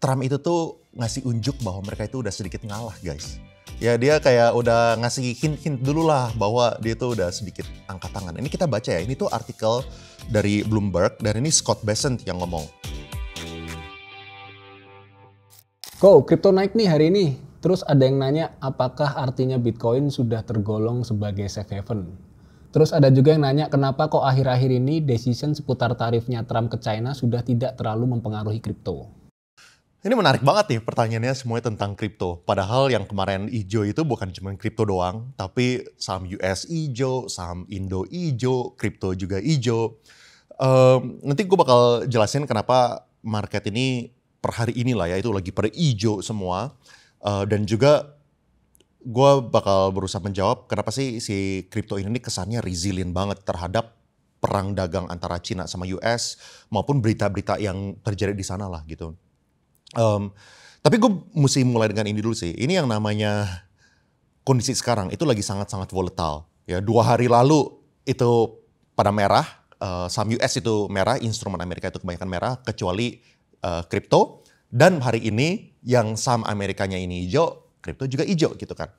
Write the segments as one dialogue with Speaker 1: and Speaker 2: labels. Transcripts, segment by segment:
Speaker 1: Trump itu tuh ngasih unjuk bahwa mereka itu udah sedikit ngalah, guys. Ya dia kayak udah ngasih hint-hint dulu lah bahwa dia tuh udah sedikit angkat tangan. Ini kita baca ya, ini tuh artikel dari Bloomberg dan ini Scott Bessent yang ngomong.
Speaker 2: Kripto naik nih hari ini. Terus ada yang nanya apakah artinya Bitcoin sudah tergolong sebagai safe haven. Terus ada juga yang nanya kenapa kok akhir-akhir ini decision seputar tarifnya Trump ke China sudah tidak terlalu mempengaruhi kripto.
Speaker 1: Ini menarik banget nih pertanyaannya semuanya tentang kripto. Padahal yang kemarin hijau itu bukan cuma kripto doang, tapi saham US hijau, saham Indo hijau, kripto juga hijau. Nanti gue bakal jelasin kenapa market ini per hari ini lah ya itu lagi pada hijau semua. Dan juga gue bakal berusaha menjawab kenapa sih si kripto ini kesannya resilient banget terhadap perang dagang antara China sama US maupun berita-berita yang terjadi di sana lah gitu. Tapi gue mesti mulai dengan ini dulu sih. Ini yang namanya kondisi sekarang itu lagi sangat-sangat volatile. Ya 2 hari lalu itu pada merah, saham US itu merah, instrumen Amerika itu kebanyakan merah kecuali kripto. Dan hari ini yang saham Amerikanya ini hijau, kripto juga hijau gitu kan.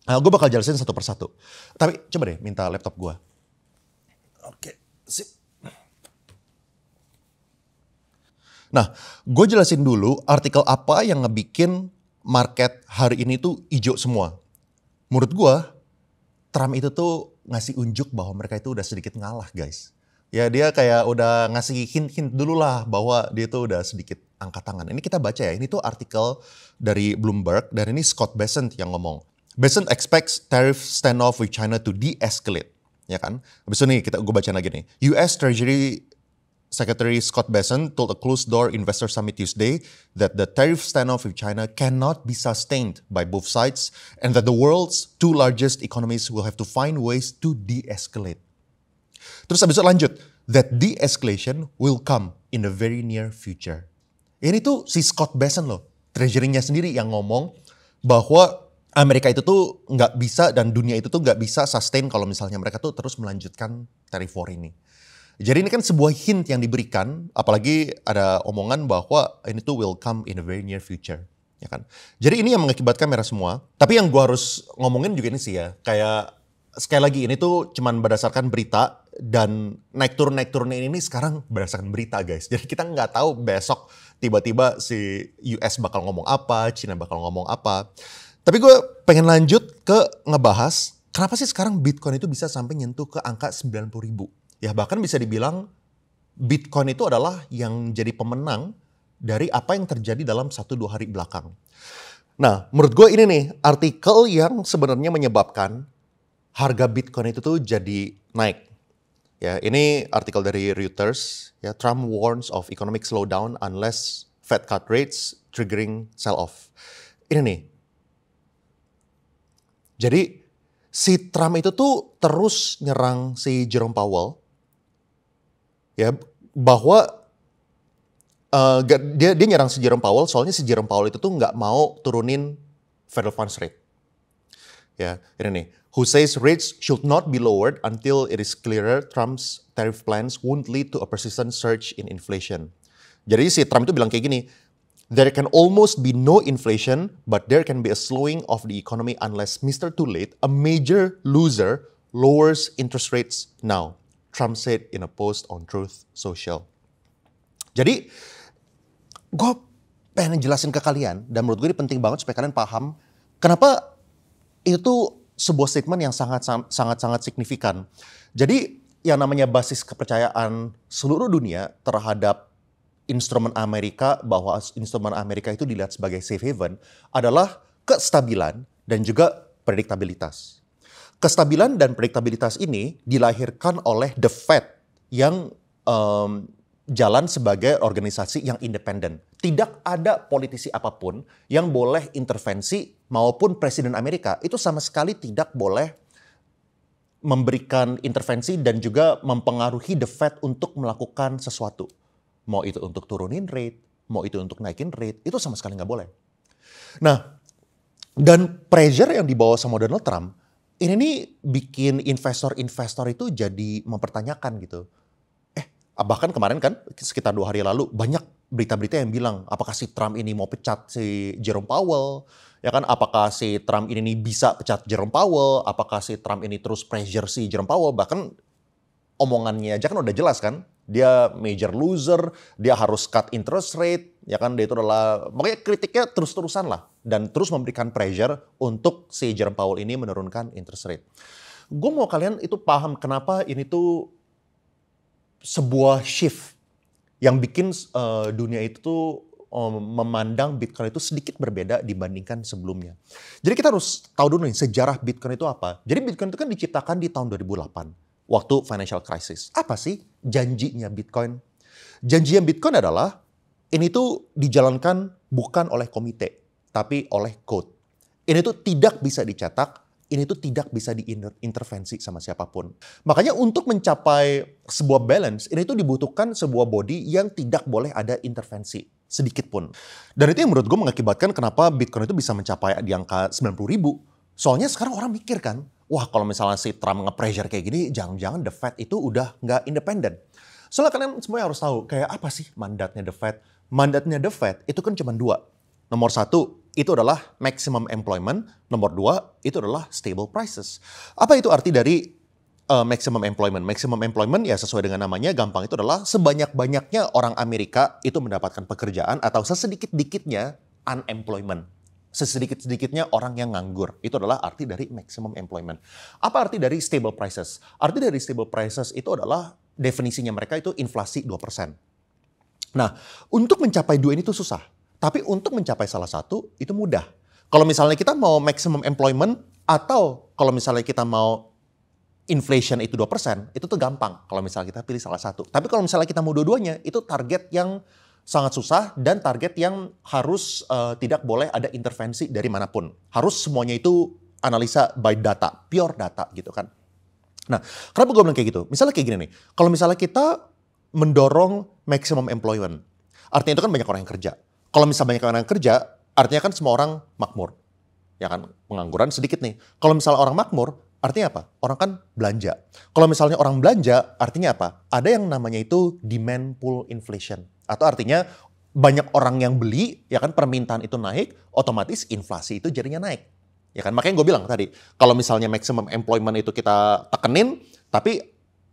Speaker 1: Gue bakal jelasin satu persatu. Tapi coba deh minta laptop gue. Oke, sip. Nah, gue jelasin dulu artikel apa yang ngebikin market hari ini tuh hijau semua. Menurut gue, Trump itu tuh ngasih unjuk bahwa mereka itu udah sedikit ngalah, guys. Ya dia kayak udah ngasih hint-hint dulu lah bahwa dia tuh udah sedikit angkat tangan. Ini kita baca ya, ini tuh artikel dari Bloomberg dan ini Scott Bessent yang ngomong. Bessent expects tariff standoff with China to de-escalate, ya kan? Habis itu nih gue bacain lagi nih. US Treasury Secretary Scott Bessent told a closed-door investor summit Tuesday that the tariff standoff with China cannot be sustained by both sides and that the world's 2 largest economies will have to find ways to de-escalate. Terus habis itu lanjut, that de-escalation will come in the very near future. Ini tuh si Scott Bessent loh, treasury-nya sendiri yang ngomong bahwa Amerika itu tuh nggak bisa dan dunia itu tuh nggak bisa sustain kalau misalnya mereka tuh terus melanjutkan tariff war ini. Jadi ini kan sebuah hint yang diberikan, apalagi ada omongan bahwa ini tuh will come in the very near future, ya kan? Jadi ini yang mengakibatkan merah semua. Tapi yang gue harus ngomongin juga ini sih ya, kayak sekali lagi ini tuh cuman berdasarkan berita dan naik turunnya ini sekarang berdasarkan berita, guys. Jadi kita nggak tahu besok tiba-tiba si US bakal ngomong apa, China bakal ngomong apa. Tapi gue pengen lanjut ke ngebahas kenapa sih sekarang Bitcoin itu bisa sampai nyentuh ke angka 90.000. Ya bahkan bisa dibilang Bitcoin itu adalah yang jadi pemenang dari apa yang terjadi dalam 1-2 hari belakang. Nah menurut gue ini nih artikel yang sebenarnya menyebabkan harga Bitcoin itu tuh jadi naik. Ya ini artikel dari Reuters. Ya Trump warns of economic slowdown unless Fed cut rates triggering sell-off. Ini nih. Jadi si Trump itu tuh terus nyerang si Jerome Powell. Ya, bahwa dia nyerang si Jerome Powell soalnya si Jerome Powell itu tuh nggak mau turunin Federal Funds Rate. Ya, ini nih. Who says rates should not be lowered until it is clearer Trump's tariff plans won't lead to a persistent surge in inflation. Jadi si Trump itu bilang kayak gini, there can almost be no inflation, but there can be a slowing of the economy unless Mr. Too Late, a major loser, lowers interest rates now. Trump said in a post on Truth Social. Jadi, gue pengen jelasin ke kalian, dan menurut gue ini penting banget supaya kalian paham kenapa itu sebuah statement yang sangat signifikan. Jadi, yang namanya basis kepercayaan seluruh dunia terhadap instrumen Amerika, bahwa instrumen Amerika itu dilihat sebagai safe haven, adalah kestabilan dan juga prediktabilitas. Kestabilan dan prediktabilitas ini dilahirkan oleh The Fed yang jalan sebagai organisasi yang independen. Tidak ada politisi apapun yang boleh intervensi maupun presiden Amerika itu sama sekali tidak boleh memberikan intervensi dan juga mempengaruhi The Fed untuk melakukan sesuatu. Mau itu untuk turunin rate, mau itu untuk naikin rate, itu sama sekali nggak boleh. Nah, dan pressure yang dibawa sama Donald Trump, ini nih bikin investor-investor itu jadi mempertanyakan gitu. Bahkan kemarin kan sekitar 2 hari lalu banyak berita-berita yang bilang apakah si Trump ini mau pecat si Jerome Powell, ya kan? Apakah si Trump ini bisa pecat Jerome Powell? Apakah si Trump ini terus pressure si Jerome Powell? Bahkan omongannya aja kan udah jelas kan? Dia major loser, dia harus cut interest rate, ya kan? Dia itu adalah, makanya kritiknya terus-terusan lah. Dan terus memberikan pressure untuk si Jerome Powell ini menurunkan interest rate. Gue mau kalian itu paham kenapa ini tuh sebuah shift yang bikin dunia itu tuh memandang Bitcoin itu sedikit berbeda dibandingkan sebelumnya. Jadi kita harus tahu dulu nih sejarah Bitcoin itu apa. Jadi Bitcoin itu kan diciptakan di tahun 2008 waktu financial crisis. Apa sih janjinya Bitcoin? Janjinya Bitcoin adalah ini tuh dijalankan bukan oleh komite, tapi oleh code. Ini tuh tidak bisa dicetak, ini tuh tidak bisa diintervensi sama siapapun. Makanya untuk mencapai sebuah balance, ini tuh dibutuhkan sebuah body yang tidak boleh ada intervensi sedikit pun. Dan itu yang menurut gue mengakibatkan kenapa Bitcoin itu bisa mencapai di angka 90.000. Soalnya sekarang orang mikir kan, wah kalau misalnya si Trump nge-pressure kayak gini, jangan-jangan The Fed itu udah nggak independen. Soalnya kalian semua harus tahu, kayak apa sih mandatnya The Fed? Mandatnya The Fed itu kan cuma dua. Nomor satu, itu adalah maximum employment. Nomor dua, itu adalah stable prices. Apa itu arti dari maximum employment? Maximum employment ya sesuai dengan namanya, gampang itu adalah sebanyak-banyaknya orang Amerika itu mendapatkan pekerjaan atau sesedikit-dikitnya unemployment. Sesedikit-sedikitnya orang yang nganggur. Itu adalah arti dari maximum employment. Apa arti dari stable prices? Arti dari stable prices itu adalah definisinya mereka itu inflasi 2%. Nah, untuk mencapai dua ini tuh susah. Tapi untuk mencapai salah satu itu mudah. Kalau misalnya kita mau maximum employment atau kalau misalnya kita mau inflation itu 2%, itu tuh gampang kalau misalnya kita pilih salah satu. Tapi kalau misalnya kita mau dua-duanya, itu target yang sangat susah dan target yang harus tidak boleh ada intervensi dari manapun. Harus semuanya itu analisa by data, pure data gitu kan. Nah, kenapa gue bilang kayak gitu? Misalnya kayak gini nih, kalau misalnya kita mendorong maximum employment, artinya itu kan banyak orang yang kerja. Kalau misalnya banyak orang yang kerja, artinya kan semua orang makmur. Ya kan, pengangguran sedikit nih. Kalau misalnya orang makmur, artinya apa? Orang kan belanja. Kalau misalnya orang belanja, artinya apa? Ada yang namanya itu demand pull inflation. Atau artinya banyak orang yang beli, ya kan permintaan itu naik, otomatis inflasi itu jadinya naik. Ya kan, makanya gue bilang tadi, kalau misalnya maximum employment itu kita tekenin, tapi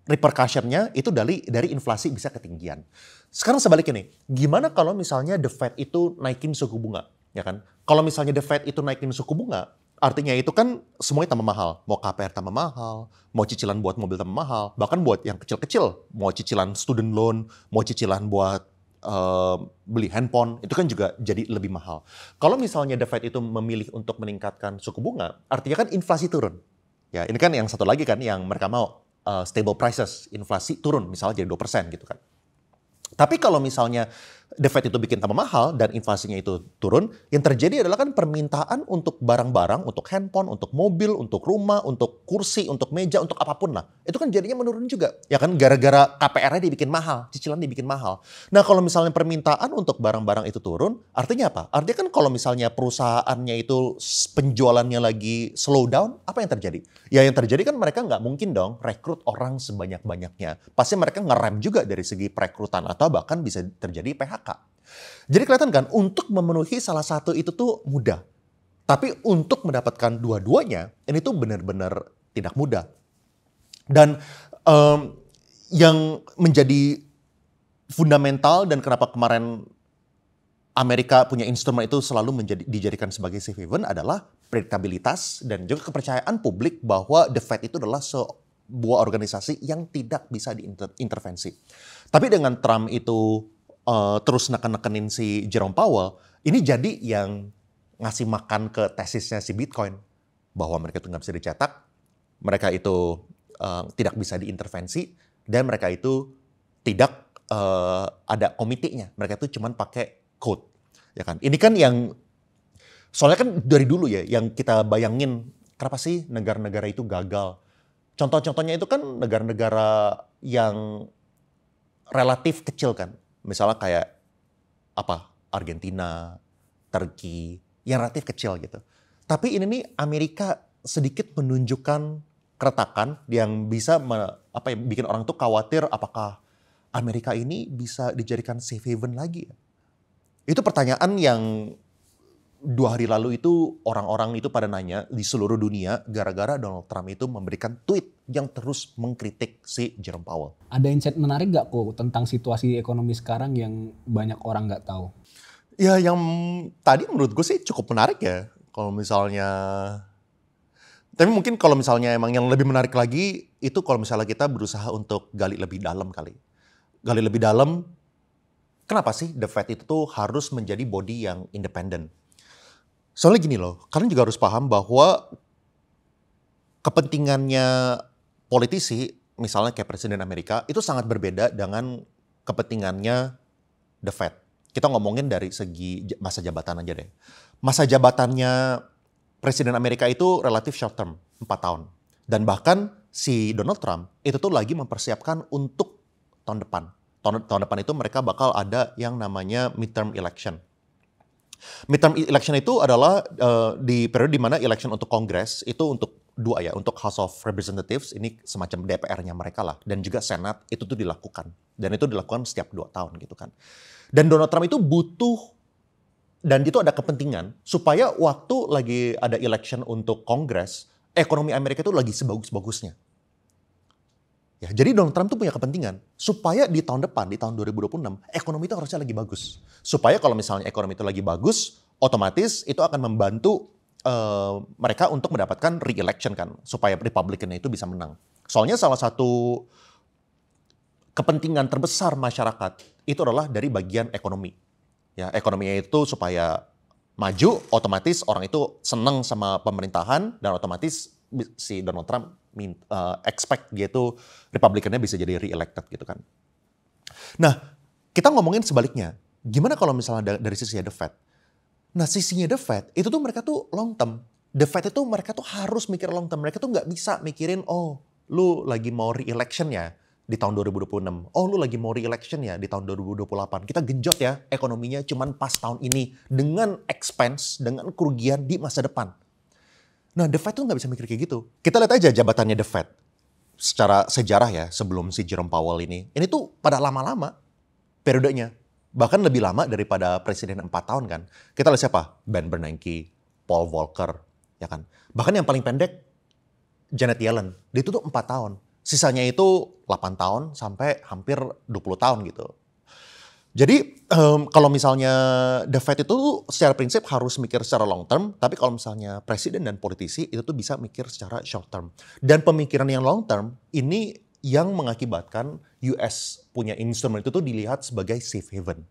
Speaker 1: repercussion-nya itu dari inflasi bisa ketinggian. Sekarang sebaliknya nih, gimana kalau misalnya The Fed itu naikin suku bunga, ya kan? Kalau misalnya The Fed itu naikin suku bunga, artinya itu kan semuanya tambah mahal. Mau KPR tambah mahal, mau cicilan buat mobil tambah mahal, bahkan buat yang kecil-kecil, mau cicilan student loan, mau cicilan buat beli handphone, itu kan juga jadi lebih mahal. Kalau misalnya The Fed itu memilih untuk meningkatkan suku bunga, artinya kan inflasi turun. Ya, ini kan yang satu lagi kan yang mereka mau. Stable prices, inflasi turun misalnya jadi 2% gitu kan. Tapi kalau misalnya The Fed itu bikin tambah mahal dan inflasinya itu turun, yang terjadi adalah kan permintaan untuk barang-barang, untuk handphone, untuk mobil, untuk rumah, untuk kursi, untuk meja, untuk apapun lah. Itu kan jadinya menurun juga. Ya kan gara-gara KPR-nya dibikin mahal, cicilan dibikin mahal. Nah kalau misalnya permintaan untuk barang-barang itu turun, artinya apa? Artinya kan kalau misalnya perusahaannya itu penjualannya lagi slow down, apa yang terjadi? Ya yang terjadi kan mereka nggak mungkin dong rekrut orang sebanyak-banyaknya. Pasti mereka ngerem juga dari segi perekrutan atau bahkan bisa terjadi PHK. Jadi kelihatan kan untuk memenuhi salah satu itu tuh mudah. Tapi untuk mendapatkan dua-duanya ini tuh benar-benar tidak mudah. Dan yang menjadi fundamental dan kenapa kemarin Amerika punya instrumen itu selalu dijadikan sebagai safe haven adalah predictabilitas dan juga kepercayaan publik bahwa The Fed itu adalah sebuah organisasi yang tidak bisa diintervensi. Tapi dengan Trump itu terus neken-nekenin si Jerome Powell, ini jadi yang ngasih makan ke tesisnya si Bitcoin. Bahwa mereka itu nggak bisa dicetak, mereka itu tidak bisa diintervensi, dan mereka itu tidak ada komitenya. Mereka itu cuma pakai code. Ya kan? Ini kan yang, soalnya kan dari dulu ya, yang kita bayangin, kenapa sih negara-negara itu gagal? Contoh-contohnya itu kan negara-negara yang relatif kecil kan. Misalnya kayak Argentina, Turki, yang relatif kecil gitu. Tapi ini nih Amerika sedikit menunjukkan keretakan yang bisa bikin orang tuh khawatir apakah Amerika ini bisa dijadikan safe haven lagi ya? Itu pertanyaan yang 2 hari lalu itu orang-orang itu pada nanya di seluruh dunia gara-gara Donald Trump itu memberikan tweet yang terus mengkritik si Jerome Powell.
Speaker 2: Ada insight menarik gak kok tentang situasi ekonomi sekarang yang banyak orang gak tahu?
Speaker 1: Ya yang tadi menurut gue sih cukup menarik ya. Kalau misalnya, tapi mungkin kalau misalnya emang yang lebih menarik lagi itu kalau misalnya kita berusaha untuk gali lebih dalam kali. Gali lebih dalam, kenapa sih The Fed itu tuh harus menjadi body yang independen? Soalnya gini loh, kalian juga harus paham bahwa kepentingannya politisi, misalnya kayak Presiden Amerika, itu sangat berbeda dengan kepentingannya The Fed. Kita ngomongin dari segi masa jabatan aja deh. Masa jabatannya Presiden Amerika itu relatif short term, 4 tahun. Dan bahkan si Donald Trump itu tuh lagi mempersiapkan untuk tahun depan. Tahun depan itu mereka bakal ada yang namanya midterm election. Midterm election itu adalah di periode di mana election untuk Kongres itu untuk 2 ya, untuk House of Representatives ini semacam DPR-nya mereka lah, dan juga Senat itu tuh dilakukan, dan itu dilakukan setiap 2 tahun gitu kan. Dan Donald Trump itu butuh, dan itu ada kepentingan supaya waktu lagi ada election untuk Kongres, ekonomi Amerika itu lagi sebagus-bagusnya. Ya, jadi Donald Trump tuh punya kepentingan supaya di tahun depan, di tahun 2026, ekonomi itu harusnya lagi bagus. Supaya kalau misalnya ekonomi itu lagi bagus, otomatis itu akan membantu mereka untuk mendapatkan re-election kan, supaya Republican-nya itu bisa menang. Soalnya salah satu kepentingan terbesar masyarakat itu adalah dari bagian ekonomi. Ya, ekonominya itu supaya maju, otomatis orang itu senang sama pemerintahan, dan otomatis si Donald Trump expect dia itu Republikannya bisa jadi re-elected gitu kan. Nah, kita ngomongin sebaliknya. Gimana kalau misalnya dari sisi The Fed? Nah, sisinya The Fed itu tuh mereka tuh long term. The Fed itu mereka tuh harus mikir long term. Mereka tuh nggak bisa mikirin, oh lu lagi mau re-election ya di tahun 2026. Oh lu lagi mau re-election ya di tahun 2028. Kita genjot ya ekonominya cuman pas tahun ini dengan expense, dengan kerugian di masa depan. Nah, The Fed tuh nggak bisa mikir kayak gitu. Kita lihat aja jabatannya The Fed. Secara sejarah ya, sebelum si Jerome Powell ini tuh pada lama-lama periodenya. Bahkan lebih lama daripada presiden 4 tahun kan. Kita lihat siapa? Ben Bernanke, Paul Volcker, ya kan. Bahkan yang paling pendek, Janet Yellen. Dia itu tuh 4 tahun. Sisanya itu 8 tahun sampai hampir 20 tahun gitu. Jadi kalau misalnya The Fed itu secara prinsip harus mikir secara long term, tapi kalau misalnya presiden dan politisi itu tuh bisa mikir secara short term. Dan pemikiran yang long term ini yang mengakibatkan US punya instrumen itu tuh dilihat sebagai safe haven.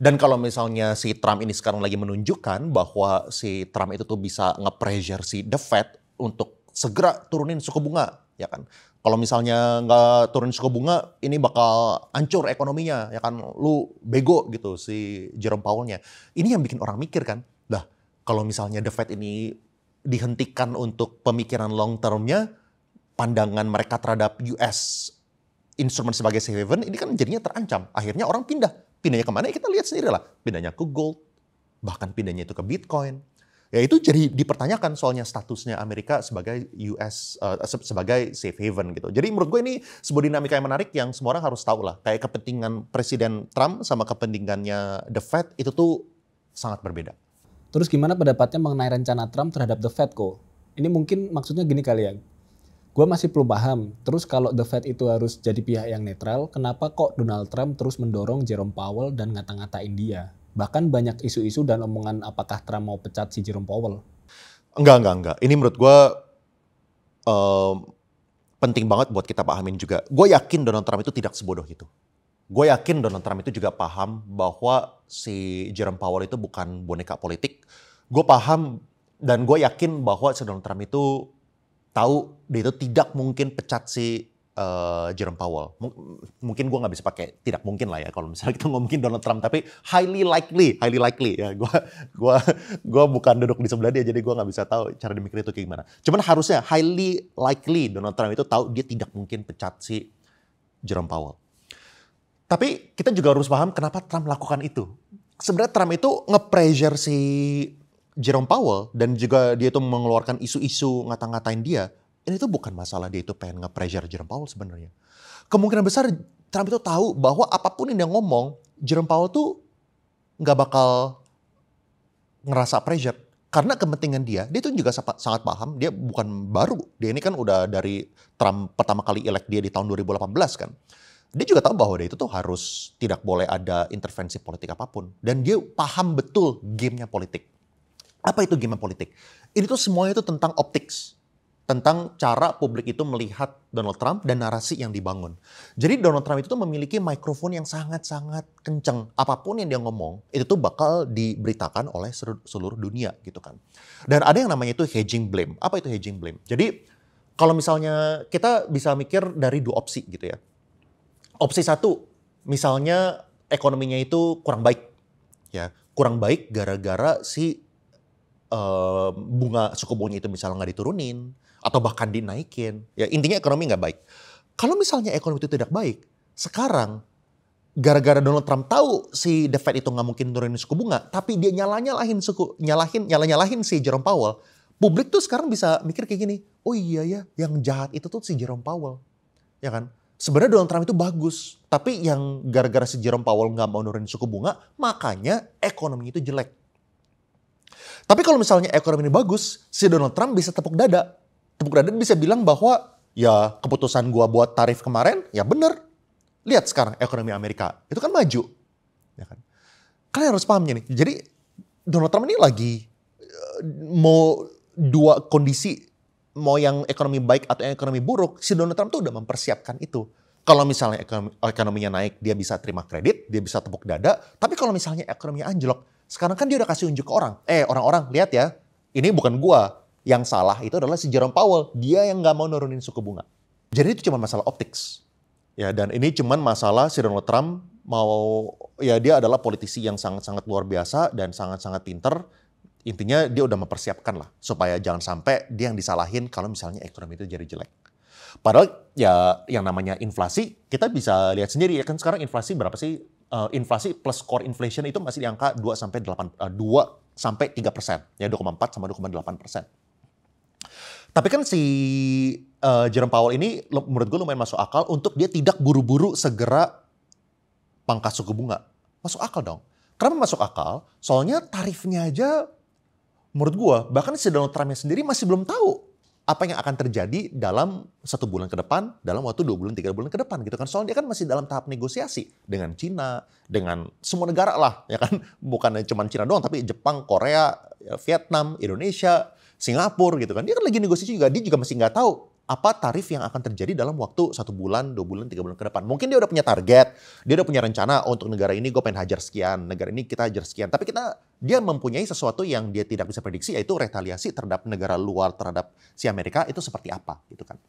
Speaker 1: Dan kalau misalnya si Trump ini sekarang lagi menunjukkan bahwa si Trump itu tuh bisa nge-pressure si The Fed untuk segera turunin suku bunga, ya kan. Kalau misalnya nggak turun suku bunga, ini bakal hancur ekonominya, ya kan. Lu bego gitu si Jerome Powell-nya. Ini yang bikin orang mikir kan. Lah, kalau misalnya The Fed ini dihentikan untuk pemikiran long term-nya, pandangan mereka terhadap US instrumen sebagai safe haven, ini kan jadinya terancam. Akhirnya orang pindah. Pindahnya kemana? Ya kita lihat sendiri lah. Pindahnya ke gold, bahkan pindahnya itu ke Bitcoin. Ya itu jadi dipertanyakan soalnya statusnya Amerika sebagai US sebagai safe haven gitu. Jadi menurut gue ini sebuah dinamika yang menarik yang semua orang harus tahu lah. Kayak kepentingan Presiden Trump sama kepentingannya The Fed itu tuh sangat berbeda.
Speaker 2: Terus gimana pendapatnya mengenai rencana Trump terhadap The Fed kok? Ini mungkin maksudnya gini kali ya. Gue masih belum paham. Terus kalau The Fed itu harus jadi pihak yang netral, kenapa kok Donald Trump terus mendorong Jerome Powell dan ngata-ngatain dia? Bahkan banyak isu-isu dan omongan apakah Trump mau pecat si Jerome Powell.
Speaker 1: Enggak. Ini menurut gue penting banget buat kita pahamin juga. Gue yakin Donald Trump itu tidak sebodoh itu. Gue yakin Donald Trump itu juga paham bahwa si Jerome Powell itu bukan boneka politik. Gue paham dan gue yakin bahwa si Donald Trump itu tahu dia itu tidak mungkin pecat si Jerome Powell. Mungkin gue nggak bisa pakai tidak mungkin lah ya kalau misalnya kita ngomongin Donald Trump, tapi highly likely ya. Gue bukan duduk di sebelah dia, jadi gue nggak bisa tahu cara dia mikir itu kayak gimana. Cuman harusnya highly likely Donald Trump itu tahu dia tidak mungkin pecat si Jerome Powell. Tapi kita juga harus paham kenapa Trump melakukan itu. Sebenarnya Trump itu nge-pressure si Jerome Powell dan juga dia itu mengeluarkan isu-isu ngata-ngatain dia. Ini tuh bukan masalah dia itu pengen nge-pressure Jerome Powell sebenarnya. Kemungkinan besar Trump itu tahu bahwa apapun yang dia ngomong, Jerome Powell tuh nggak bakal ngerasa pressure. Karena kepentingan dia tuh juga sangat paham, dia bukan baru. Dia ini kan udah dari Trump pertama kali elect dia di tahun 2018 kan. Dia juga tahu bahwa dia itu tuh harus tidak boleh ada intervensi politik apapun. Dan dia paham betul gamenya politik. Apa itu game politik? Ini tuh semuanya itu tentang optics. Tentang cara publik itu melihat Donald Trump dan narasi yang dibangun. Jadi Donald Trump itu tuh memiliki mikrofon yang sangat-sangat kenceng. Apapun yang dia ngomong, itu tuh bakal diberitakan oleh seluruh dunia gitu kan. Dan ada yang namanya itu hedging blame. Apa itu hedging blame? Jadi kalau misalnya kita bisa mikir dari dua opsi gitu ya. Opsi satu, misalnya ekonominya itu kurang baik. Ya, kurang baik gara-gara si suku bunganya itu misalnya nggak diturunin atau bahkan dinaikin. Ya intinya ekonomi nggak baik. Kalau misalnya ekonomi itu tidak baik, sekarang gara-gara Donald Trump tahu si The Fed itu nggak mungkin turunin suku bunga, tapi dia nyalahin si Jerome Powell. Publik tuh sekarang bisa mikir kayak gini, oh iya ya, yang jahat itu tuh si Jerome Powell, ya kan? Sebenarnya Donald Trump itu bagus, tapi yang gara-gara si Jerome Powell nggak mau nurunin suku bunga, makanya ekonomi itu jelek. Tapi kalau misalnya ekonomi ini bagus, si Donald Trump bisa tepuk dada. Tepuk dada bisa bilang bahwa ya keputusan gua buat tarif kemarin ya bener. Lihat sekarang ekonomi Amerika, itu kan maju. Ya kan? Kalian harus pahamnya nih. Jadi Donald Trump ini lagi mau dua kondisi, mau yang ekonomi baik atau yang ekonomi buruk, si Donald Trump tuh udah mempersiapkan itu. Kalau misalnya ekonominya naik, dia bisa terima kredit, dia bisa tepuk dada. Tapi kalau misalnya ekonominya anjlok, sekarang kan dia udah kasih unjuk ke orang-orang lihat ya, ini bukan gua yang salah, itu adalah si Jerome Powell, dia yang nggak mau nurunin suku bunga. Jadi itu cuma masalah optics, ya. Dan ini cuma masalah si Donald Trump dia adalah politisi yang sangat-sangat luar biasa dan sangat-sangat pinter. Intinya dia udah mempersiapkan lah supaya jangan sampai dia yang disalahin kalau misalnya ekonomi itu jadi jelek. Padahal ya yang namanya inflasi kita bisa lihat sendiri ya kan sekarang inflasi berapa sih? Inflasi plus core inflation itu masih di angka 2 sampai 3%. Ya 2,4 sama 2,8%. Tapi kan si Jerome Powell ini menurut gue lumayan masuk akal untuk dia tidak buru-buru segera pangkas suku bunga. Masuk akal dong. Kenapa masuk akal? Soalnya tarifnya aja menurut gue bahkan si Donald Trump sendiri masih belum tahu apa yang akan terjadi dalam 1 bulan ke depan, dalam waktu 2 bulan, 3 bulan ke depan gitu kan. Soalnya dia kan masih dalam tahap negosiasi dengan Cina, dengan semua negara lah ya kan. Bukan cuma Cina doang, tapi Jepang, Korea, Vietnam, Indonesia, Singapura gitu kan. Dia kan lagi negosiasi juga, dia juga masih nggak tahu apa tarif yang akan terjadi dalam waktu 1 bulan, 2 bulan, 3 bulan ke depan. Mungkin dia udah punya target, dia udah punya rencana untuk negara ini gue pengen hajar sekian, negara ini kita hajar sekian. Tapi dia mempunyai sesuatu yang dia tidak bisa prediksi, yaitu retaliasi terhadap negara luar, terhadap si Amerika itu seperti apa gitu kan.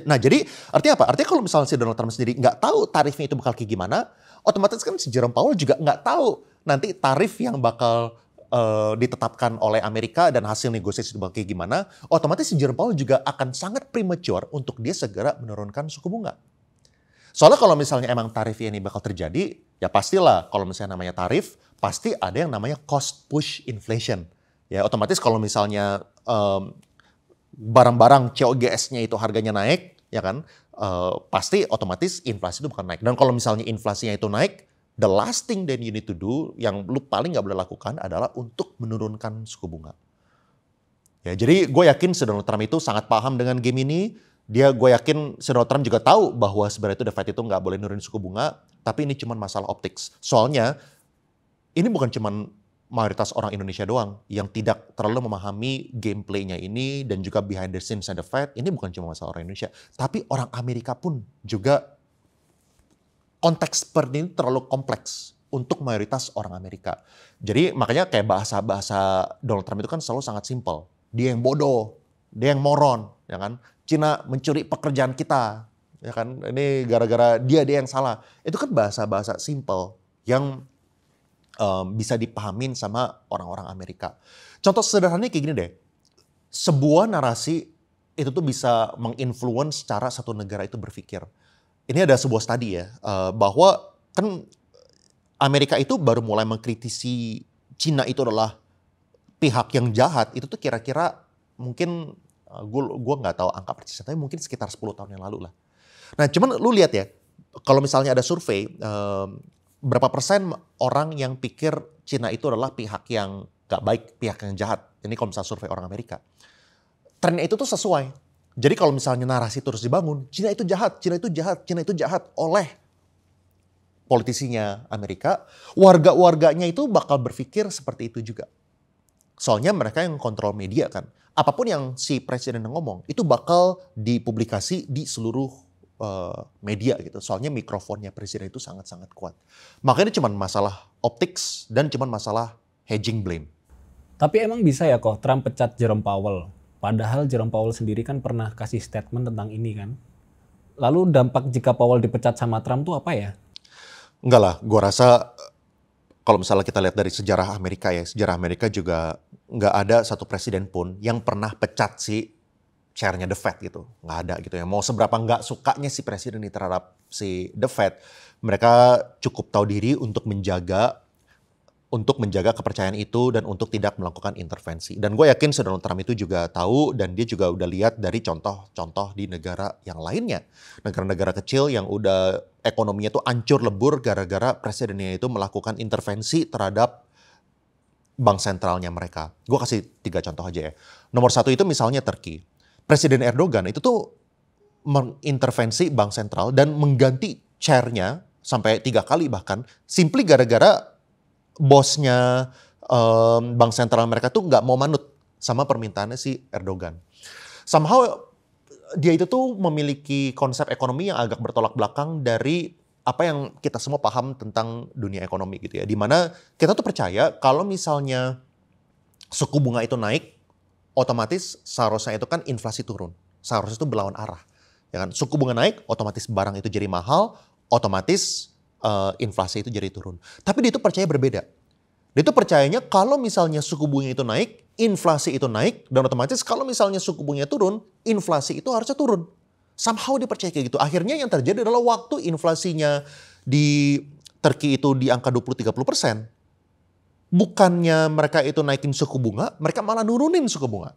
Speaker 1: Nah jadi artinya apa? Artinya kalau misalnya si Donald Trump sendiri nggak tahu tarifnya itu bakal kayak gimana, otomatis kan si Jerome Powell juga nggak tahu nanti tarif yang bakal ditetapkan oleh Amerika dan hasil negosiasi itu kayak gimana, otomatis si Jerome Powell juga akan sangat premature untuk dia segera menurunkan suku bunga. Soalnya kalau misalnya emang tarif ini bakal terjadi, ya pastilah kalau misalnya namanya tarif, pasti ada yang namanya cost push inflation. Ya otomatis kalau misalnya barang-barang COGS-nya itu harganya naik, ya kan, pasti otomatis inflasi itu bakal naik. Dan kalau misalnya inflasinya itu naik, the last thing that you need to do, yang lu paling nggak boleh lakukan adalah untuk menurunkan suku bunga. Ya, jadi gue yakin si Donald Trump itu sangat paham dengan game ini. Gue yakin si Donald Trump juga tahu bahwa sebenarnya itu The Fed itu nggak boleh nurunin suku bunga. Tapi ini cuma masalah optics. Soalnya ini bukan cuma mayoritas orang Indonesia doang yang tidak terlalu memahami gameplaynya ini dan juga behind the scenes The Fed. Ini bukan cuma masalah orang Indonesia, tapi orang Amerika pun juga konteks seperti ini terlalu kompleks untuk mayoritas orang Amerika. Jadi makanya kayak bahasa Donald Trump itu kan selalu sangat simpel. Dia yang bodoh, dia yang moron, ya kan? Cina mencuri pekerjaan kita, ya kan? Ini gara-gara dia yang salah. Itu kan bahasa-bahasa simpel yang bisa dipahamin sama orang-orang Amerika. Contoh sederhananya kayak gini deh. Sebuah narasi itu tuh bisa menginfluence cara satu negara itu berpikir. Ini ada sebuah studi ya, bahwa kan Amerika itu baru mulai mengkritisi Cina itu adalah pihak yang jahat, itu tuh kira-kira mungkin, gue nggak tahu angka persisnya, tapi mungkin sekitar 10 tahun yang lalu lah. Nah cuman lu lihat ya, kalau misalnya ada survei, berapa persen orang yang pikir Cina itu adalah pihak yang gak baik, pihak yang jahat. Ini kalau misalnya survei orang Amerika. Trennya itu tuh sesuai. Jadi kalau misalnya narasi terus dibangun, Cina itu jahat, Cina itu jahat, Cina itu jahat oleh politisinya Amerika, warga-warganya itu bakal berpikir seperti itu juga. Soalnya mereka yang kontrol media kan. Apapun yang si presiden ngomong, itu bakal dipublikasi di seluruh media gitu. Soalnya mikrofonnya presiden itu sangat-sangat kuat. Makanya cuma masalah optics dan cuma masalah hedging blame.
Speaker 2: Tapi emang bisa ya kok Trump pecat Jerome Powell? Padahal Jerome Powell sendiri kan pernah kasih statement tentang ini kan. Lalu dampak jika Powell dipecat sama Trump tuh apa ya?
Speaker 1: Enggak lah, gue rasa kalau misalnya kita lihat dari sejarah Amerika ya, sejarah Amerika juga nggak ada satu presiden pun yang pernah pecat si chairnya The Fed gitu. Nggak ada gitu ya. Mau seberapa nggak sukanya si presiden ini terhadap si The Fed, mereka cukup tahu diri untuk menjaga kepercayaan itu dan untuk tidak melakukan intervensi. Dan gue yakin Donald Trump itu juga tahu dan dia juga udah lihat dari contoh-contoh di negara yang lainnya. Negara-negara kecil yang udah ekonominya tuh hancur lebur gara-gara presidennya itu melakukan intervensi terhadap bank sentralnya mereka. Gue kasih 3 contoh aja ya. Nomor 1 itu misalnya Turki. Presiden Erdogan itu tuh mengintervensi bank sentral dan mengganti chairnya sampai 3 kali bahkan. Simply gara-gara bosnya bank sentral mereka tuh nggak mau manut sama permintaannya si Erdogan. Somehow dia itu tuh memiliki konsep ekonomi yang agak bertolak belakang dari apa yang kita semua paham tentang dunia ekonomi gitu ya. Dimana kita tuh percaya kalau misalnya suku bunga itu naik, otomatis seharusnya itu kan inflasi turun. Seharusnya itu berlawan arah. Ya kan? Suku bunga naik, otomatis barang itu jadi mahal, otomatis inflasi itu jadi turun. Tapi dia itu percaya berbeda. Dia itu percayanya kalau misalnya suku bunga itu naik, inflasi itu naik, dan otomatis kalau misalnya suku bunga turun, inflasi itu harusnya turun. Somehow dia percaya kayak gitu. Akhirnya yang terjadi adalah waktu inflasinya di Turki itu di angka 20-30%, bukannya mereka itu naikin suku bunga, mereka malah nurunin suku bunga.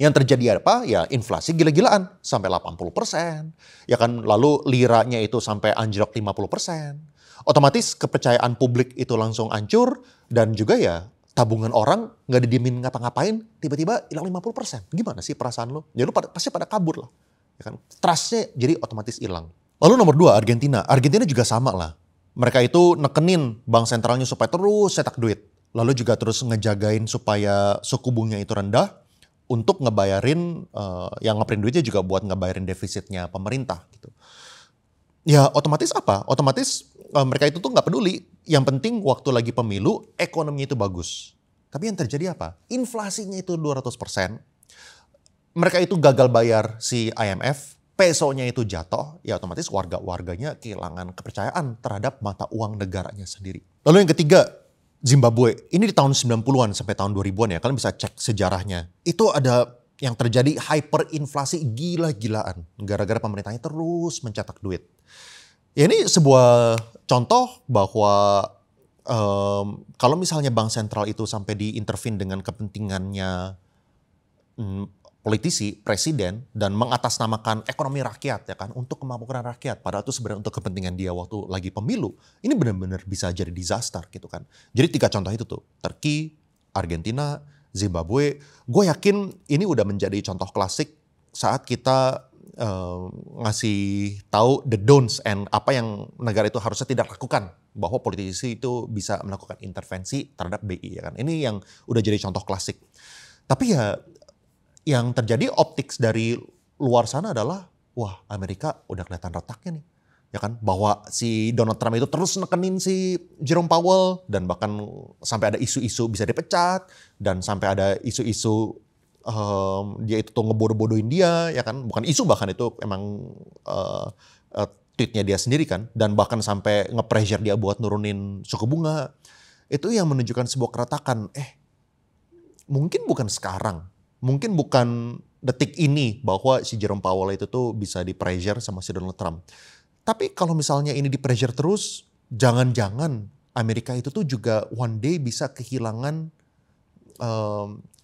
Speaker 1: Yang terjadi apa? Ya inflasi gila-gilaan sampai 80%. Ya kan, lalu liranya itu sampai anjlok 50%. Otomatis kepercayaan publik itu langsung hancur dan juga ya tabungan orang nggak didiemin ngapa-ngapain, tiba-tiba hilang 50%. Gimana sih perasaan lo? Ya lo pasti pada kabur lah. Ya kan? Trustnya jadi otomatis hilang. Lalu nomor 2, Argentina. Argentina juga sama lah. Mereka itu nekenin bank sentralnya supaya terus cetak duit. Lalu juga terus ngejagain supaya suku bunga itu rendah untuk ngebayarin, yang ngeprint duitnya juga buat ngebayarin defisitnya pemerintah gitu. Ya otomatis apa? Otomatis mereka itu tuh nggak peduli. Yang penting waktu lagi pemilu, ekonominya itu bagus. Tapi yang terjadi apa? Inflasinya itu 200%. Mereka itu gagal bayar si IMF, pesonya itu jatuh, ya otomatis warga-warganya kehilangan kepercayaan terhadap mata uang negaranya sendiri. Lalu yang ketiga, Zimbabwe. Ini di tahun 90-an sampai tahun 2000-an ya, kalian bisa cek sejarahnya. Itu ada yang terjadi hyperinflasi gila-gilaan gara-gara pemerintahnya terus mencetak duit. Ya ini sebuah contoh bahwa kalau misalnya bank sentral itu sampai diintervene dengan kepentingannya politisi, presiden, dan mengatasnamakan ekonomi rakyat ya kan, untuk kemakmuran rakyat, padahal itu sebenarnya untuk kepentingan dia waktu lagi pemilu, ini benar-benar bisa jadi disaster gitu kan. Jadi 3 contoh itu tuh, Turki, Argentina, Zimbabwe. Gue yakin ini udah menjadi contoh klasik saat kita ngasih tahu the don'ts and apa yang negara itu harusnya tidak lakukan, bahwa politisi itu bisa melakukan intervensi terhadap BI ya kan. Ini yang udah jadi contoh klasik. Tapi ya yang terjadi optics dari luar sana adalah, wah Amerika udah kelihatan retaknya nih. Ya kan, bahwa si Donald Trump itu terus nekenin si Jerome Powell dan bahkan sampai ada isu-isu bisa dipecat dan sampai ada isu-isu dia itu tuh ngebodoh-bodohin dia ya kan, bukan isu bahkan itu emang tweetnya dia sendiri kan, dan bahkan sampai nge-pressure dia buat nurunin suku bunga. Itu yang menunjukkan sebuah keretakan. Mungkin bukan sekarang, mungkin bukan detik ini bahwa si Jerome Powell itu tuh bisa di-pressure sama si Donald Trump. Tapi kalau misalnya ini di-pressure terus, jangan-jangan Amerika itu tuh juga one day bisa kehilangan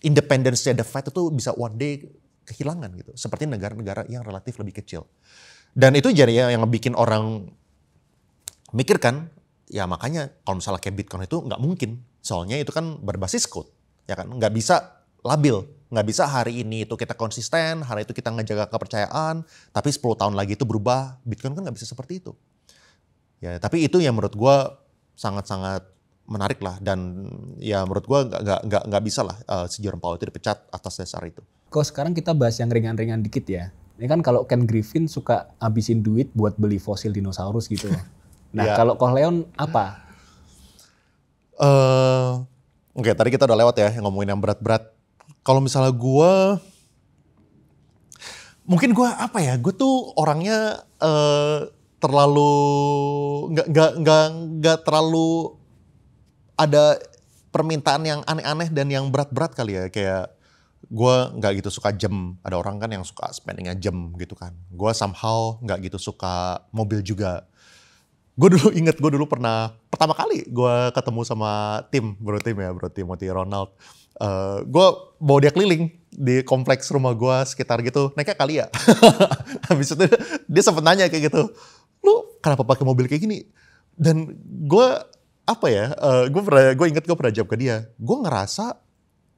Speaker 1: independence-nya The Fed itu bisa one day kehilangan gitu. Seperti negara-negara yang relatif lebih kecil. Dan itu jadi yang bikin orang Mikir kan, ya makanya kalau misalnya kayak Bitcoin itu nggak mungkin. Soalnya itu kan berbasis code, ya kan? Nggak bisa labil, nggak bisa hari ini itu kita konsisten, hari itu kita ngejaga kepercayaan, tapi 10 tahun lagi itu berubah. Bitcoin kan nggak bisa seperti itu. Ya, tapi itu yang menurut gue sangat-sangat menarik lah, dan ya menurut gue nggak bisa lah si Jerome Powell itu dipecat atas dasar itu.
Speaker 2: Kok sekarang kita bahas yang ringan-ringan dikit ya. Ini kan kalau Ken Griffin suka habisin duit buat beli fosil dinosaurus gitu. Nah,
Speaker 1: Ya.
Speaker 2: kalau Corleone apa?
Speaker 1: Oke, tadi kita udah lewat ya yang ngomongin yang berat-berat. Kalau misalnya mungkin gue apa ya? Gue tuh orangnya terlalu nggak terlalu ada permintaan yang aneh-aneh dan yang berat-berat kali ya. Kayak gue nggak gitu suka jam. Ada orang kan yang suka spendingnya jam gitu kan. Gue somehow nggak gitu suka mobil juga. Gue dulu pernah pertama kali gue ketemu sama bro Timothy Ronald. Gue bawa dia keliling di kompleks rumah gue sekitar gitu, naiknya kali ya. Habis itu dia sempet nanya kayak gitu, lu kenapa pakai mobil kayak gini? Dan gue apa ya? Gue inget gue pernah jawab ke dia, gue ngerasa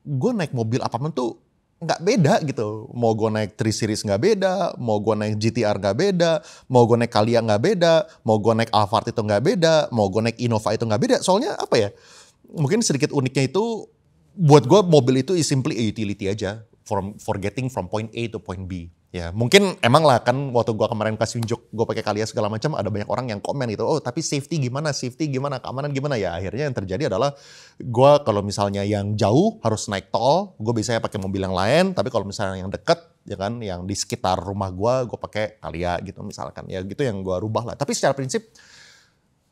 Speaker 1: gue naik mobil apapun tuh nggak beda gitu. Mau gue naik 3 Series nggak beda, mau gue naik GTR nggak beda, mau gue naik Calya nggak beda, mau gue naik Alphard itu nggak beda, mau gue naik Innova itu nggak beda. Soalnya apa ya? Mungkin sedikit uniknya itu buat gue mobil itu is simply a utility aja for getting from point A to point B. Ya mungkin emang lah kan waktu gue kemarin kasih unjuk gue pakai Calya segala macam, ada banyak orang yang komen gitu, oh tapi safety gimana, keamanan gimana. Ya akhirnya yang terjadi adalah gue kalau misalnya yang jauh harus naik tol, gue biasanya pakai mobil yang lain. Tapi kalau misalnya yang deket ya kan, yang di sekitar rumah gue pakai Calya gitu misalkan. Ya gitu yang gue rubah lah. Tapi secara prinsip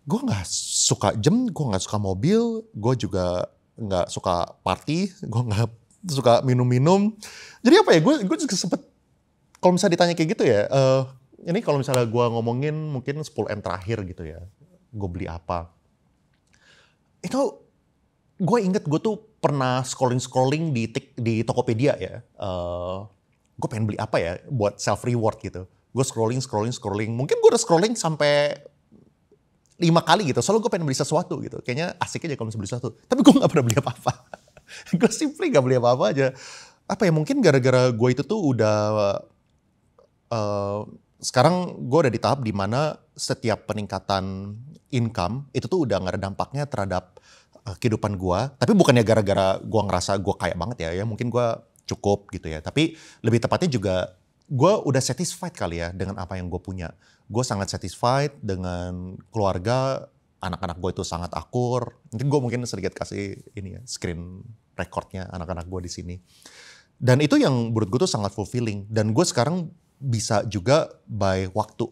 Speaker 1: gue nggak suka jam, gue nggak suka mobil, gue juga nggak suka party, gue nggak suka minum-minum. Jadi apa ya, gue juga sempet kalau misalnya ditanya kayak gitu ya, ini kalau misalnya gue ngomongin mungkin 10M terakhir gitu ya, gue beli apa. Itu gue inget gue tuh pernah scrolling di Tokopedia ya. Gue pengen beli apa ya buat self reward gitu. Gue scrolling. Mungkin gue udah scrolling sampai 5 kali gitu. Soalnya gue pengen beli sesuatu gitu. Kayaknya asik aja kalau misalnya beli sesuatu. Tapi gue gak pernah beli apa-apa. Gue simply gak beli apa-apa aja. Apa ya, mungkin gara-gara gue itu tuh udah sekarang gue udah di tahap dimana setiap peningkatan income itu tuh udah gak ada dampaknya terhadap kehidupan gue. Tapi bukannya gara-gara gue ngerasa gue kaya banget ya mungkin gue cukup gitu ya. Tapi lebih tepatnya juga gue udah satisfied kali ya dengan apa yang gue punya. Gue sangat satisfied dengan keluarga, anak-anak gue itu sangat akur. Mungkin sedikit kasih ini ya, screen recordnya anak-anak gue di sini. Dan itu yang menurut gue tuh sangat fulfilling. Dan gue sekarang bisa juga by waktu.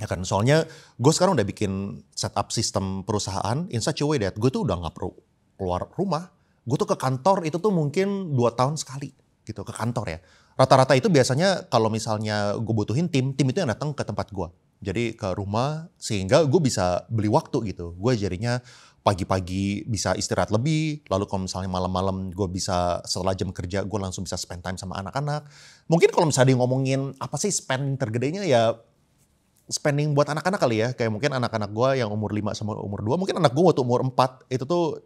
Speaker 1: Ya kan, soalnya gue sekarang udah bikin setup sistem perusahaan in such a way that gue tuh udah gak perlu keluar rumah. Gue tuh ke kantor itu tuh mungkin 2 tahun sekali gitu, ke kantor ya. Rata-rata itu biasanya kalau misalnya gue butuhin tim itu yang datang ke tempat gue. Jadi ke rumah sehingga gue bisa beli waktu gitu. Gue jadinya pagi-pagi bisa istirahat lebih, lalu kalau misalnya malam-malam gue bisa setelah jam kerja gue langsung bisa spend time sama anak-anak. Mungkin kalau misalnya dia ngomongin apa sih spending tergedenya ya spending buat anak-anak kali ya. Kayak mungkin anak-anak gue yang umur 5 sama umur 2, mungkin anak gue waktu umur 4 itu tuh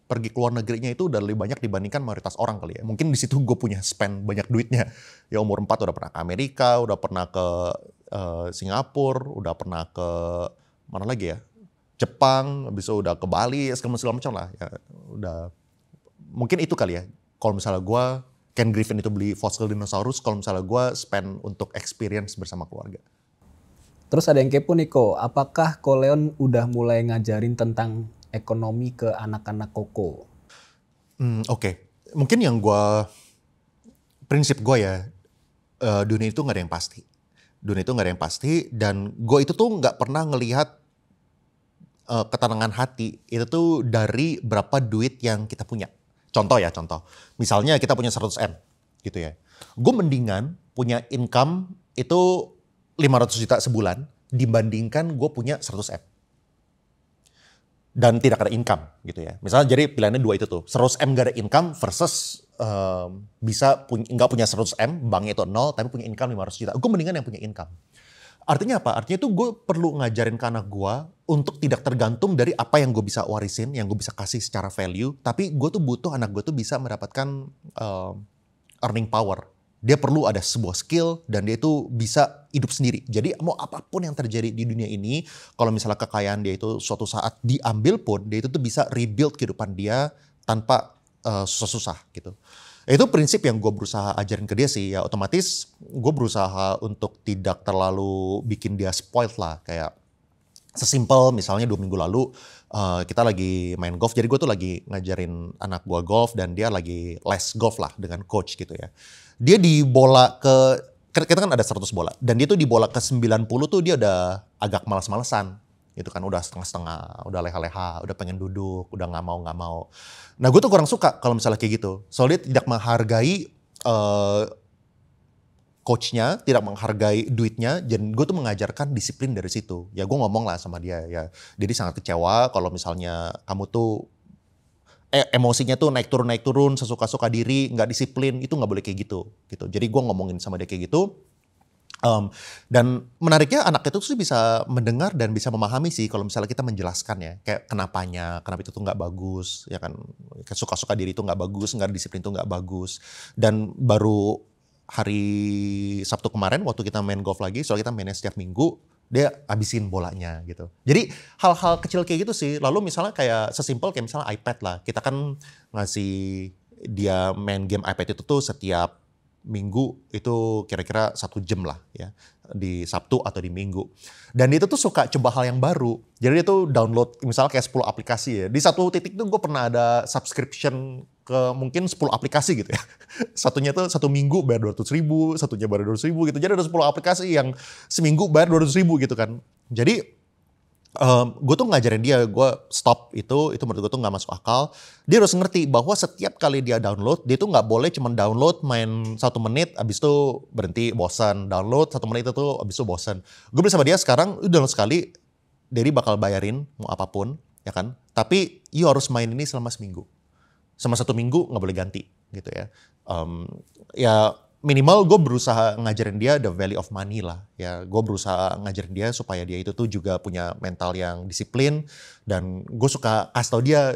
Speaker 1: pergi ke luar negerinya itu udah lebih banyak dibandingkan mayoritas orang kali ya. Mungkin di situ gue punya spend banyak duitnya. Ya umur 4 udah pernah ke Amerika, udah pernah ke Singapura, udah pernah ke mana lagi ya? Jepang, habis itu udah ke Bali, segala macam lah. Ya, udah mungkin itu kali ya. Kalau misalnya gue, Ken Griffin itu beli fossil dinosaurus, kalau misalnya gue spend untuk experience bersama keluarga.
Speaker 2: Terus ada yang kepo nih Ko, apakah Corleone udah mulai ngajarin tentang ekonomi ke anak-anak Koko?
Speaker 1: Oke. Mungkin yang prinsip gue ya, dunia itu gak ada yang pasti. Dunia itu gak ada yang pasti, dan gue itu tuh gak pernah ngelihat ketenangan hati itu tuh dari berapa duit yang kita punya. Contoh. Misalnya kita punya 100M gitu ya. Gue mendingan punya income itu 500 juta sebulan dibandingkan gue punya 100M. Dan tidak ada income gitu ya. Misalnya jadi pilihannya 2 itu tuh. 100M gak ada income versus bisa nggak punya 100M, banknya itu 0 tapi punya income 500 juta. Gue mendingan yang punya income. Artinya apa? Artinya tuh gue perlu ngajarin ke anak gue untuk tidak tergantung dari apa yang gue bisa warisin, yang gue bisa kasih secara value. Tapi gue tuh butuh anak gue tuh bisa mendapatkan earning power. Dia perlu ada sebuah skill dan dia itu bisa hidup sendiri. Jadi mau apapun yang terjadi di dunia ini, kalau misalnya kekayaan dia itu suatu saat diambil pun, dia itu tuh bisa rebuild kehidupan dia tanpa susah-susah gitu. Itu prinsip yang gue berusaha ajarin ke dia sih. Ya otomatis gue berusaha untuk tidak terlalu bikin dia spoiled lah. Kayak sesimpel misalnya 2 minggu lalu kita lagi main golf. Jadi gue tuh lagi ngajarin anak gue golf dan dia lagi les golf lah dengan coach gitu ya. Dia di bola kita kan ada 100 bola. Dan dia tuh di bola ke 90 tuh dia udah agak malas-malesan. Gitu kan udah setengah-setengah, udah leha-leha, udah pengen duduk, udah nggak mau. Nah gue tuh kurang suka kalau misalnya kayak gitu. Soalnya dia tidak menghargai coachnya, tidak menghargai duitnya, dan gue tuh mengajarkan disiplin dari situ. Ya gue ngomong lah sama dia ya, jadi sangat kecewa kalau misalnya kamu tuh emosinya tuh naik turun, sesuka-suka diri, nggak disiplin, itu nggak boleh kayak gitu. Jadi gue ngomongin sama dia kayak gitu. Dan menariknya anak itu sih bisa mendengar dan bisa memahami sih kalau misalnya kita menjelaskan ya, kayak kenapa itu tuh nggak bagus, ya kan, suka-suka diri itu nggak bagus, nggak disiplin itu nggak bagus. Dan baru hari Sabtu kemarin waktu kita main golf lagi, soalnya kita mainnya setiap minggu, dia habisin bolanya gitu. Jadi hal-hal kecil kayak gitu sih. Lalu misalnya kayak sesimpel kayak misalnya iPad lah, kita kan ngasih dia main game iPad itu tuh setiap minggu itu kira-kira 1 jam lah ya, di Sabtu atau di Minggu. Dan dia tuh suka coba hal yang baru. Jadi dia tuh download misalnya kayak 10 aplikasi ya. Di satu titik tuh gue pernah ada subscription ke mungkin 10 aplikasi gitu ya. Satunya tuh 1 minggu bayar 200.000, satunya bayar 200.000 gitu. Jadi ada 10 aplikasi yang seminggu bayar 200.000 gitu kan. Jadi gue tuh ngajarin dia, gue stop itu menurut gue tuh gak masuk akal. Dia harus ngerti bahwa setiap kali dia download, dia tuh gak boleh cuma download main 1 menit, abis itu berhenti bosan. Download 1 menit itu abis itu bosan. Gue bilang sama dia sekarang, lu download sekali, Derry bakal bayarin mau apapun, ya kan. Tapi you harus main ini selama seminggu. Sama 1 minggu gak boleh ganti gitu ya. Ya minimal gue berusaha ngajarin dia the value of money lah ya. Gue berusaha ngajarin dia supaya dia itu tuh juga punya mental yang disiplin. Dan gue suka kasih tau dia,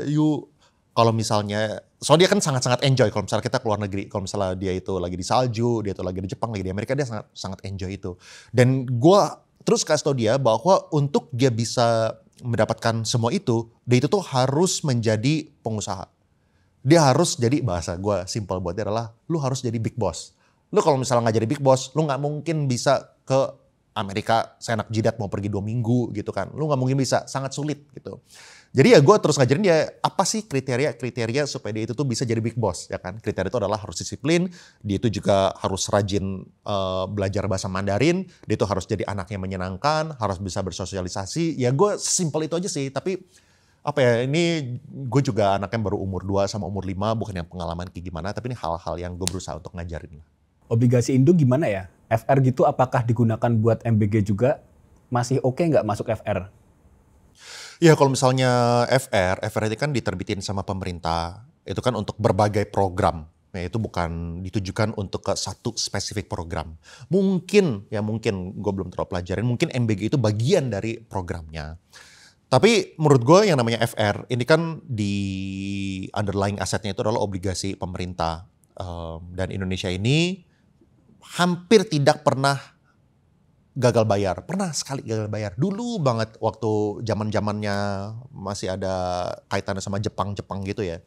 Speaker 1: kalau misalnya, soalnya dia kan sangat-sangat enjoy kalau misalnya kita keluar negeri. Kalau misalnya dia itu lagi di salju, dia itu lagi di Jepang, lagi di Amerika, dia sangat enjoy itu. Dan gue terus kasih tau dia bahwa untuk dia bisa mendapatkan semua itu, dia itu tuh harus menjadi pengusaha. Dia harus jadi, bahasa gue simple buat dia adalah, lu harus jadi big boss. Lu kalau misalnya nggak jadi big boss, lu nggak mungkin bisa ke Amerika seenak jidat mau pergi 2 minggu gitu kan. Lu nggak mungkin bisa, sangat sulit gitu. Jadi ya gue terus ngajarin dia apa sih kriteria supaya dia itu tuh bisa jadi big boss ya kan. Kriteria itu adalah harus disiplin, dia itu juga harus rajin belajar bahasa Mandarin, dia itu harus jadi anak yang menyenangkan, harus bisa bersosialisasi. Ya gue sesimpel itu aja sih, tapi apa ya, ini gue juga anaknya baru umur 2 sama umur 5, bukan yang pengalaman kayak gimana, tapi ini hal-hal yang gue berusaha untuk ngajarin lah.
Speaker 2: Obligasi Indo gimana ya? FR gitu apakah digunakan buat MBG juga? Masih oke nggak masuk FR?
Speaker 1: Ya kalau misalnya FR itu kan diterbitin sama pemerintah. Itu kan untuk berbagai program. Ya, itu bukan ditujukan untuk ke satu spesifik program. Mungkin gue belum terlalu pelajarin. Mungkin MBG itu bagian dari programnya. Tapi menurut gue yang namanya FR ini kan di underlying asetnya itu adalah obligasi pemerintah. Dan Indonesia ini hampir tidak pernah gagal bayar. Pernah sekali gagal bayar. Dulu banget waktu zaman-zamannya masih ada kaitannya sama Jepang gitu ya.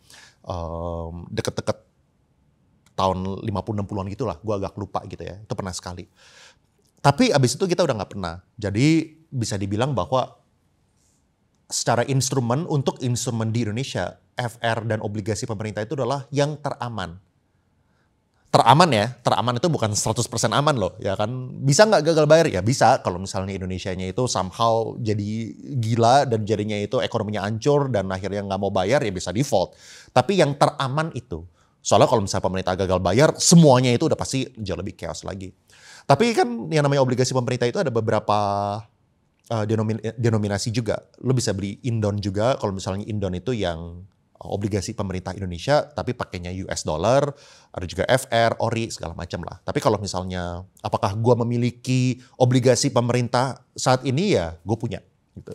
Speaker 1: Deket-deket tahun 50-60an gitu lah. Gue agak lupa gitu ya. Itu pernah sekali. Tapi abis itu kita udah gak pernah. Jadi bisa dibilang bahwa secara instrumen, untuk instrumen di Indonesia, FR dan obligasi pemerintah itu adalah yang teraman. Teraman itu bukan 100% aman loh, ya kan. Bisa nggak gagal bayar? Ya bisa, kalau misalnya Indonesianya itu somehow jadi gila dan jadinya itu ekonominya hancur dan akhirnya nggak mau bayar, ya bisa default. Tapi yang teraman itu, soalnya kalau misalnya pemerintah gagal bayar, semuanya itu udah pasti jauh lebih chaos lagi. Tapi kan yang namanya obligasi pemerintah itu ada beberapa denominasi juga. Lo bisa beli Indon juga, kalau misalnya Indon itu yang obligasi pemerintah Indonesia, tapi pakainya US dollar, ada juga FR, ORI, segala macam lah. Tapi kalau misalnya, apakah gue memiliki obligasi pemerintah saat ini, ya gue punya. Gitu.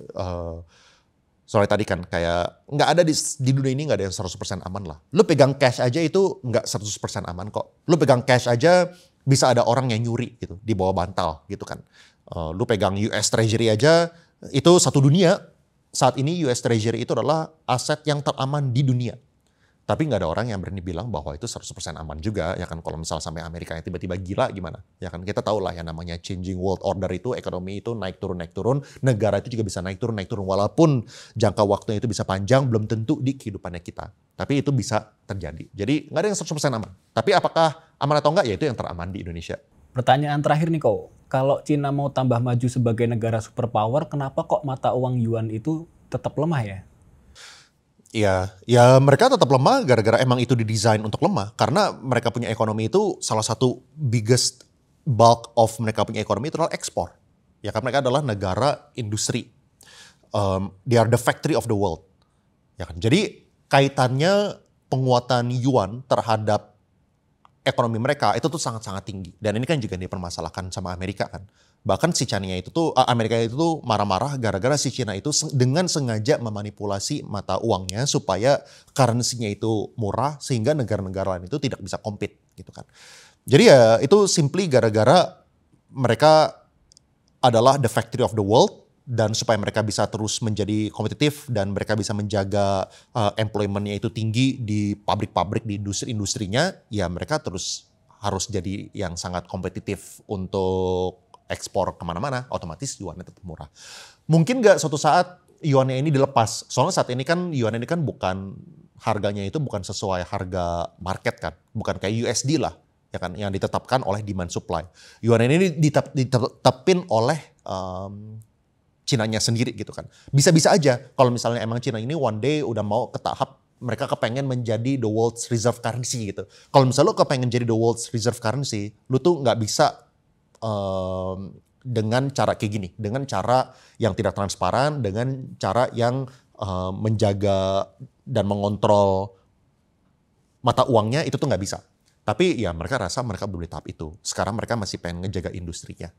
Speaker 1: Soalnya tadi kan kayak nggak ada di dunia ini nggak ada yang 100% aman lah. Lu pegang cash aja itu nggak 100% aman kok. Lu pegang cash aja bisa ada orang yang nyuri gitu di bawah bantal gitu kan. Lu pegang US Treasury aja itu satu dunia. Saat ini US Treasury itu adalah aset yang teraman di dunia. Tapi nggak ada orang yang berani bilang bahwa itu 100% aman juga. Ya kan kalau misal sampai Amerika yang tiba-tiba gila gimana? Ya kan kita tahu lah yang namanya changing world order itu, ekonomi itu naik turun. Negara itu juga bisa naik turun. Walaupun jangka waktunya itu bisa panjang, belum tentu di kehidupannya kita. Tapi itu bisa terjadi. Jadi nggak ada yang 100% aman. Tapi apakah aman atau enggak? Ya itu yang teraman di Indonesia.
Speaker 2: Pertanyaan terakhir nih kok, kalau Cina mau tambah maju sebagai negara superpower, kenapa kok mata uang yuan itu tetap lemah ya?
Speaker 1: Ya mereka tetap lemah gara-gara emang itu didesain untuk lemah. Karena mereka punya ekonomi itu salah satu biggest bulk of mereka punya ekonomi itu adalah ekspor. Ya kan mereka adalah negara industri. They are the factory of the world. Ya kan? Jadi kaitannya penguatan yuan terhadap ekonomi mereka itu tuh sangat-sangat tinggi. Dan ini kan juga dipermasalahkan sama Amerika kan. Bahkan si China itu tuh, Amerika itu tuh marah-marah gara-gara si China itu dengan sengaja memanipulasi mata uangnya supaya currency-nya itu murah sehingga negara-negara lain itu tidak bisa compete gitu kan. Jadi ya itu simply gara-gara mereka adalah the factory of the world. Dan supaya mereka bisa terus menjadi kompetitif dan mereka bisa menjaga employment-nya itu tinggi di pabrik-pabrik, di industri-industrinya, ya mereka terus harus jadi yang sangat kompetitif untuk ekspor kemana-mana, otomatis yuannya tetap murah. Mungkin nggak suatu saat yuannya ini dilepas, soalnya saat ini kan yuan ini kan bukan, harganya itu bukan sesuai harga market kan, bukan kayak USD lah, ya kan, yang ditetapkan oleh demand supply. Yuan ini ditetapin oleh Cina-nya sendiri gitu kan. Bisa-bisa aja kalau misalnya emang Cina ini one day udah mau ke tahap mereka kepengen menjadi the world's reserve currency gitu. Kalau misalnya lo kepengen jadi the world's reserve currency, lo tuh nggak bisa dengan cara kayak gini. Dengan cara yang tidak transparan, dengan cara yang menjaga dan mengontrol mata uangnya itu tuh nggak bisa. Tapi ya mereka rasa mereka belum di tahap itu. Sekarang mereka masih pengen ngejaga industrinya.